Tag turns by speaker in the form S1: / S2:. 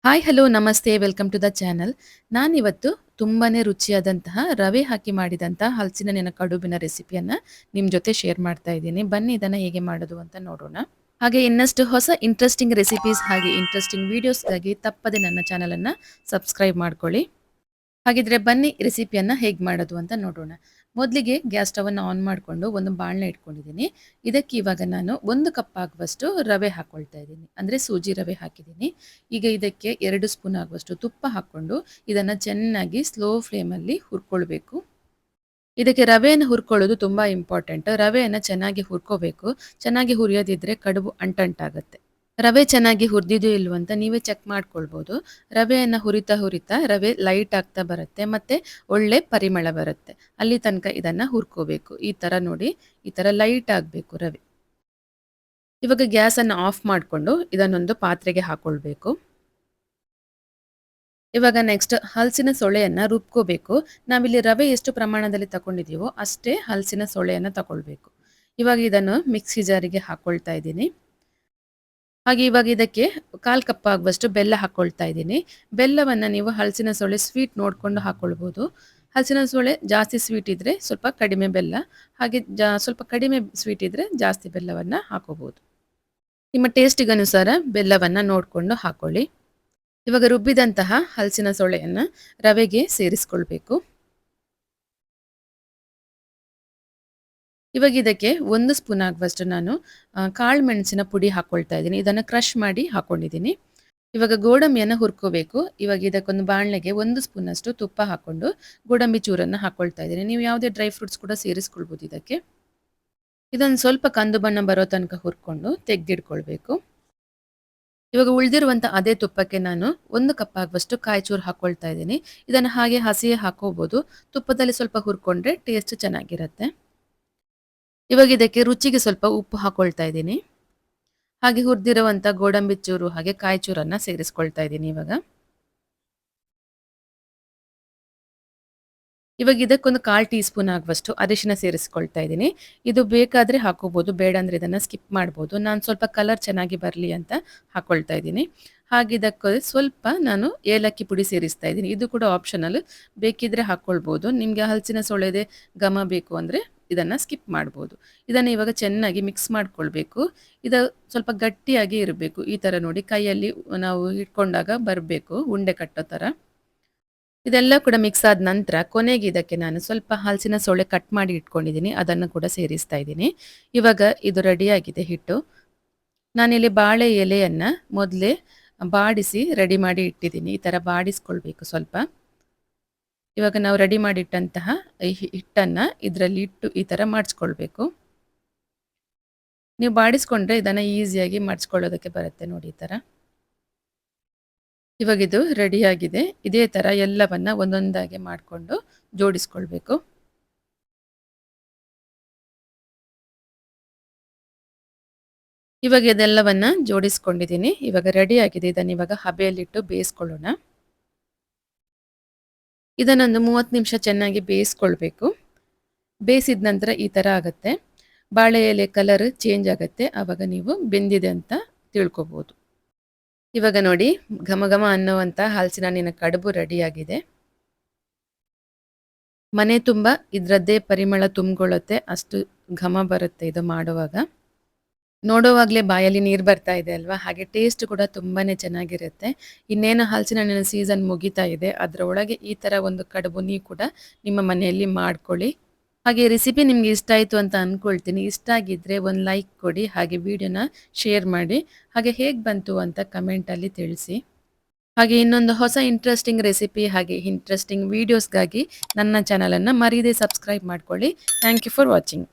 S1: Hi hello ನಮಸ್ತೆ welcome to the channel. ನಾನಿವತ್ತು ತುಂಬಾನೇ ರುಚಿಯಾದಂತಹ ರವೆ ಹಾಕಿ ಮಾಡಿದಂತಹ ಹಲಸಿನ ಹಣ್ಣಿನ ಕಡುಬಿನ ರೆಸಿಪಿಯನ್ನ ನಿಮ್ಮ ಜೊತೆ ಶೇರ್ ಮಾಡ್ತಾ ಇದ್ದೀನಿ. ಬನ್ನಿ ಇದನ್ನ ಹೇಗೆ ಮಾಡೋದು ಅಂತ ನೋಡೋಣ. ಹಾಗೆ ಇನ್ನಷ್ಟು ಹೊಸ ಇಂಟ್ರೆಸ್ಟಿಂಗ್ ರೆಸಿಪೀಸ್ ಹಾಗೆ ಇಂಟ್ರೆಸ್ಟಿಂಗ್ ವಿಡಿಯೋಸ್ಗಾಗಿ ತಪ್ಪದೆ ನನ್ನ ಚಾನಲ್ ಅನ್ನ ಸಬ್ಸ್ಕ್ರೈಬ್ ಮಾಡ್ಕೊಳ್ಳಿ. ಹಾಗಿದ್ರೆ ಬನ್ನಿ ರೆಸಿಪಿಯನ್ನ ಹೇಗೆ ಮಾಡೋದು ಅಂತ ನೋಡೋಣ. ಮೊದಲಿಗೆ ಗ್ಯಾಸ್ ಸ್ಟವ್ ಅನ್ನು ಆನ್ ಮಾಡಿಕೊಂಡು ಒಂದು ಬಾಣಲೆ ಇಟ್ಕೊಂಡಿದ್ದೀನಿ. ಇದಕ್ಕೆ ಇವಾಗ ನಾನು 1 ಕಪ್ ಆಗುವಷ್ಟು ರವೆ ಹಾಕೊಳ್ತಾ ಇದ್ದೀನಿ. ಅಂದರೆ ಸೂಜಿ ರವೆ ಹಾಕಿದ್ದೀನಿ. ಈಗ ಇದಕ್ಕೆ 2 ಸ್ಪೂನ್ ಆಗುವಷ್ಟು ತುಪ್ಪ ಹಾಕ್ಕೊಂಡು ಇದನ್ನು ಚೆನ್ನಾಗಿ ಸ್ಲೋ ಫ್ಲೇಮಲ್ಲಿ ಹುರ್ಕೊಳ್ಬೇಕು. ಇದಕ್ಕೆ ರವೆಯನ್ನು ಹುರ್ಕೊಳ್ಳೋದು ತುಂಬ ಇಂಪಾರ್ಟೆಂಟ್. ರವೆಯನ್ನು ಚೆನ್ನಾಗಿ ಹುರ್ಕೋಬೇಕು. ಚೆನ್ನಾಗಿ ಹುರಿಯೋದಿದ್ರೆ ಕಡುಬು ಅಂಟಂಟಾಗುತ್ತೆ. ರವೆ ಚೆನ್ನಾಗಿ ಹುರಿದಿದೆಯೋ ಇಲ್ವೋ ಅಂತ ನೀವೇ ಚೆಕ್ ಮಾಡ್ಕೊಳ್ಬೋದು. ರವೆಯನ್ನು ಹುರಿತಾ ಹುರಿತಾ ರವೆ ಲೈಟ್ ಆಗ್ತಾ ಬರುತ್ತೆ ಮತ್ತೆ ಒಳ್ಳೆ ಪರಿಮಳ ಬರುತ್ತೆ. ಅಲ್ಲಿ ತನಕ ಇದನ್ನು ಹುರ್ಕೋಬೇಕು. ಈ ಥರ ನೋಡಿ, ಈ ಥರ ಲೈಟ್ ಆಗಬೇಕು ರವೆ. ಇವಾಗ ಗ್ಯಾಸನ್ನು ಆಫ್ ಮಾಡಿಕೊಂಡು ಇದನ್ನೊಂದು ಪಾತ್ರೆಗೆ ಹಾಕೊಳ್ಬೇಕು. ಇವಾಗ ನೆಕ್ಸ್ಟ್ ಹಲಸಿನ ಸೊಳೆಯನ್ನು ರುಬ್ಕೋಬೇಕು. ನಾವಿಲ್ಲಿ ರವೆ ಎಷ್ಟು ಪ್ರಮಾಣದಲ್ಲಿ ತಗೊಂಡಿದ್ದೀವೋ ಅಷ್ಟೇ ಹಲಸಿನ ಸೊಳೆಯನ್ನು ತಗೊಳ್ಬೇಕು. ಇವಾಗ ಇದನ್ನು ಮಿಕ್ಸಿ ಜಾರಿಗೆ ಹಾಕೊಳ್ತಾ ಇದ್ದೀನಿ. ಹಾಗೆ ಇವಾಗ ಇದಕ್ಕೆ 1/4 ಕಪ್ ಆಗುವಷ್ಟು ಬೆಲ್ಲ ಹಾಕ್ಕೊಳ್ತಾ ಇದ್ದೀನಿ. ಬೆಲ್ಲವನ್ನು ನೀವು ಹಲಸಿನ ಸೊಳೆ ಸ್ವೀಟ್ ನೋಡಿಕೊಂಡು ಹಾಕ್ಕೊಳ್ಬೋದು. ಹಲಸಿನ ಸೊಳೆ ಜಾಸ್ತಿ ಸ್ವೀಟ್ ಇದ್ದರೆ ಸ್ವಲ್ಪ ಕಡಿಮೆ ಬೆಲ್ಲ, ಹಾಗೆ ಸ್ವಲ್ಪ ಕಡಿಮೆ ಸ್ವೀಟ್ ಇದ್ದರೆ ಜಾಸ್ತಿ ಬೆಲ್ಲವನ್ನು ಹಾಕೋಬೋದು. ನಿಮ್ಮ ಟೇಸ್ಟಿಗನುಸಾರ ಬೆಲ್ಲವನ್ನು ನೋಡಿಕೊಂಡು ಹಾಕ್ಕೊಳ್ಳಿ. ಇವಾಗ ರುಬ್ಬಿದಂತಹ ಹಲಸಿನ ಸೊಳೆಯನ್ನು ರವೆಗೆ ಸೇರಿಸ್ಕೊಳ್ಬೇಕು. ಇವಾಗ ಇದಕ್ಕೆ 1 ಸ್ಪೂನ್ ಆಗುವಷ್ಟು ನಾನು ಕಾಳು ಮೆಣಸಿನ ಪುಡಿ ಹಾಕ್ಕೊಳ್ತಾ ಇದ್ದೀನಿ. ಇದನ್ನು ಕ್ರಷ್ ಮಾಡಿ ಹಾಕ್ಕೊಂಡಿದ್ದೀನಿ. ಇವಾಗ ಗೋಡಂಬಿಯನ್ನು ಹುರ್ಕೋಬೇಕು. ಇವಾಗ ಇದಕ್ಕೊಂದು ಬಾಣಲೆಗೆ 1 ಸ್ಪೂನಷ್ಟು ತುಪ್ಪ ಹಾಕ್ಕೊಂಡು ಗೋಡಂಬಿ ಚೂರನ್ನು ಹಾಕ್ಕೊಳ್ತಾ ಇದ್ದೀನಿ. ನೀವು ಯಾವುದೇ ಡ್ರೈ ಫ್ರೂಟ್ಸ್ ಕೂಡ ಸೇರಿಸ್ಕೊಳ್ಬೋದು ಇದಕ್ಕೆ. ಇದೊಂದು ಸ್ವಲ್ಪ ಕಂದು ಬಣ್ಣ ಬರೋ ತನಕ ಹುರ್ಕೊಂಡು ತೆಗೆದಿಟ್ಕೊಳ್ಬೇಕು. ಇವಾಗ ಉಳಿದಿರುವಂಥ ಅದೇ ತುಪ್ಪಕ್ಕೆ ನಾನು 1 ಕಪ್ ಆಗುವಷ್ಟು ಕಾಯಿ ಚೂರು ಹಾಕ್ಕೊಳ್ತಾ ಇದ್ದೀನಿ. ಇದನ್ನು ಹಾಗೆ ಹಸಿಯೇ ಹಾಕೋಬೋದು. ತುಪ್ಪದಲ್ಲಿ ಸ್ವಲ್ಪ ಹುರ್ಕೊಂಡ್ರೆ ಟೇಸ್ಟ್ ಚೆನ್ನಾಗಿರುತ್ತೆ. ಇವಾಗ ಇದಕ್ಕೆ ರುಚಿಗೆ ಸ್ವಲ್ಪ ಉಪ್ಪು ಹಾಕೊಳ್ತಾ ಇದ್ದೀನಿ. ಹಾಗೆ ಹುರಿದಿರುವಂಥ ಗೋಡಂಬಿ ಚೂರು ಹಾಗೆ ಕಾಯಿ ಚೂರನ್ನು ಸೇರಿಸ್ಕೊಳ್ತಾ ಇದ್ದೀನಿ ಇವಾಗ. ಇವಾಗ ಇದಕ್ಕೊಂದು 1/4 ಟೀ ಸ್ಪೂನ್ ಆಗುವಷ್ಟು ಅರಿಶಿನ ಸೇರಿಸ್ಕೊಳ್ತಾ ಇದ್ದೀನಿ. ಇದು ಬೇಕಾದರೆ ಹಾಕೋಬೋದು, ಬೇಡ ಅಂದರೆ ಇದನ್ನು ಸ್ಕಿಪ್ ಮಾಡ್ಬೋದು. ನಾನು ಸ್ವಲ್ಪ ಕಲರ್ ಚೆನ್ನಾಗಿ ಬರಲಿ ಅಂತ ಹಾಕ್ಕೊಳ್ತಾ ಇದ್ದೀನಿ. ಹಾಗೆ ಇದಕ್ಕೆ ಸ್ವಲ್ಪ ನಾನು ಏಲಕ್ಕಿ ಪುಡಿ ಸೇರಿಸ್ತಾ ಇದ್ದೀನಿ. ಇದು ಕೂಡ ಆಪ್ಷನಲ್, ಬೇಕಿದ್ರೆ ಹಾಕ್ಕೊಳ್ಬೋದು. ನಿಮಗೆ ಹಲಸಿನ ಸೊಳೆದೆ ಘಮ ಬೇಕು ಅಂದರೆ ಇದನ್ನು ಸ್ಕಿಪ್ ಮಾಡ್ಬೋದು. ಇದನ್ನು ಇವಾಗ ಚೆನ್ನಾಗಿ ಮಿಕ್ಸ್ ಮಾಡ್ಕೊಳ್ಬೇಕು. ಇದು ಸ್ವಲ್ಪ ಗಟ್ಟಿಯಾಗಿ ಇರಬೇಕು. ಈ ಥರ ನೋಡಿ, ಕೈಯಲ್ಲಿ ನಾವು ಇಟ್ಕೊಂಡಾಗ ಬರಬೇಕು, ಉಂಡೆ ಕಟ್ಟೋ ಥರ. ಇದೆಲ್ಲ ಕೂಡ ಮಿಕ್ಸ್ ಆದ ನಂತರ ಕೊನೆಗೆ ಇದಕ್ಕೆ ನಾನು ಸ್ವಲ್ಪ ಹಲಸಿನ ಸೊಳೆ ಕಟ್ ಮಾಡಿ ಇಟ್ಕೊಂಡಿದ್ದೀನಿ, ಅದನ್ನು ಕೂಡ ಸೇರಿಸ್ತಾ ಇದ್ದೀನಿ. ಇವಾಗ ಇದು ರೆಡಿಯಾಗಿದೆ ಹಿಟ್ಟು. ನಾನಿಲ್ಲಿ ಬಾಳೆ ಎಲೆಯನ್ನು ಮೊದಲೇ ಬಾಡಿಸಿ ರೆಡಿ ಮಾಡಿ ಇಟ್ಟಿದ್ದೀನಿ. ಈ ಥರ ಬಾಡಿಸ್ಕೊಳ್ಬೇಕು ಸ್ವಲ್ಪ. ಇವಾಗ ನಾವು ರೆಡಿ ಮಾಡಿಟ್ಟಂತಹ ಹಿಟ್ಟನ್ನು ಇದರಲ್ಲಿ ಇಟ್ಟು ಈ ಥರ ಮಡ್ಚ್ಕೊಳ್ಬೇಕು. ನೀವು ಬಾಡಿಸ್ಕೊಂಡ್ರೆ ಇದನ್ನು ಈಸಿಯಾಗಿ ಮಡ್ಚ್ಕೊಳ್ಳೋದಕ್ಕೆ ಬರುತ್ತೆ ನೋಡಿ ಈ ಥರ. ಇವಾಗ ಇದು ರೆಡಿಯಾಗಿದೆ. ಇದೇ ಥರ ಎಲ್ಲವನ್ನ ಒಂದೊಂದಾಗಿ ಮಾಡಿಕೊಂಡು ಜೋಡಿಸ್ಕೊಳ್ಬೇಕು. ಇವಾಗ ಇದೆಲ್ಲವನ್ನ ಜೋಡಿಸ್ಕೊಂಡಿದ್ದೀನಿ. ಇವಾಗ ರೆಡಿಯಾಗಿದೆ. ಇದನ್ನು ಇವಾಗ ಹಬೆಯಲ್ಲಿಟ್ಟು ಬೇಯಿಸ್ಕೊಳ್ಳೋಣ. ಇದನ್ನೊಂದು 30 ನಿಮಿಷ ಚೆನ್ನಾಗಿ ಬೇಯಿಸ್ಕೊಳ್ಬೇಕು. ಬೇಯಿಸಿದ ನಂತರ ಈ ಥರ ಆಗುತ್ತೆ. ಬಾಳೆ ಎಲೆ ಕಲರ್ ಚೇಂಜ್ ಆಗುತ್ತೆ. ಆವಾಗ ನೀವು ಬೆಂದಿದೆ ಅಂತ ತಿಳ್ಕೊಬೋದು. ಇವಾಗ ನೋಡಿ, ಘಮ ಘಮ ಅನ್ನುವಂಥ ಹಲಸಿನ ಹಣ್ಣಿನ ಕಡುಬು ರೆಡಿಯಾಗಿದೆ. ಮನೆ ತುಂಬ ಇದರದ್ದೇ ಪರಿಮಳ ತುಂಬಿಕೊಳ್ಳುತ್ತೆ, ಅಷ್ಟು ಘಮ ಬರುತ್ತೆ ಇದು ಮಾಡುವಾಗ. ನೋಡುವಾಗಲೇ ಬಾಯಲ್ಲಿ ನೀರು ಬರ್ತಾ ಇದೆ ಅಲ್ವಾ? ಹಾಗೆ ಟೇಸ್ಟ್ ಕೂಡ ತುಂಬಾನೇ ಚೆನ್ನಾಗಿರುತ್ತೆ. ಇನ್ನೇನು ಹಲಸಿನ ಹಣ್ಣಿನ ಸೀಸನ್ ಮುಗಿತಾ ಇದೆ, ಅದರೊಳಗೆ ಈ ಥರ ಒಂದು ಕಡುಬು ನೀವು ಕೂಡ ನಿಮ್ಮ ಮನೆಯಲ್ಲಿ ಮಾಡ್ಕೊಳ್ಳಿ. ಹಾಗೆ ರೆಸಿಪಿ ನಿಮಗೆ ಇಷ್ಟ ಆಯಿತು ಅಂತ ಅಂದ್ಕೊಳ್ತೀನಿ. ಇಷ್ಟ ಆಗಿದ್ದರೆ ಒಂದು ಲೈಕ್ ಕೊಡಿ, ಹಾಗೆ ವಿಡಿಯೋನ ಶೇರ್ ಮಾಡಿ, ಹಾಗೆ ಹೇಗೆ ಬಂತು ಅಂತ ಕಮೆಂಟಲ್ಲಿ ತಿಳಿಸಿ. ಹಾಗೆ ಇನ್ನೊಂದು ಹೊಸ ಇಂಟ್ರೆಸ್ಟಿಂಗ್ ರೆಸಿಪಿ ಹಾಗೆ ಇಂಟ್ರೆಸ್ಟಿಂಗ್ ವೀಡಿಯೋಸ್ಗಾಗಿ ನನ್ನ ಚಾನಲನ್ನು ಮರೀದೆ ಸಬ್ಸ್ಕ್ರೈಬ್ ಮಾಡ್ಕೊಳ್ಳಿ. Thank you for watching.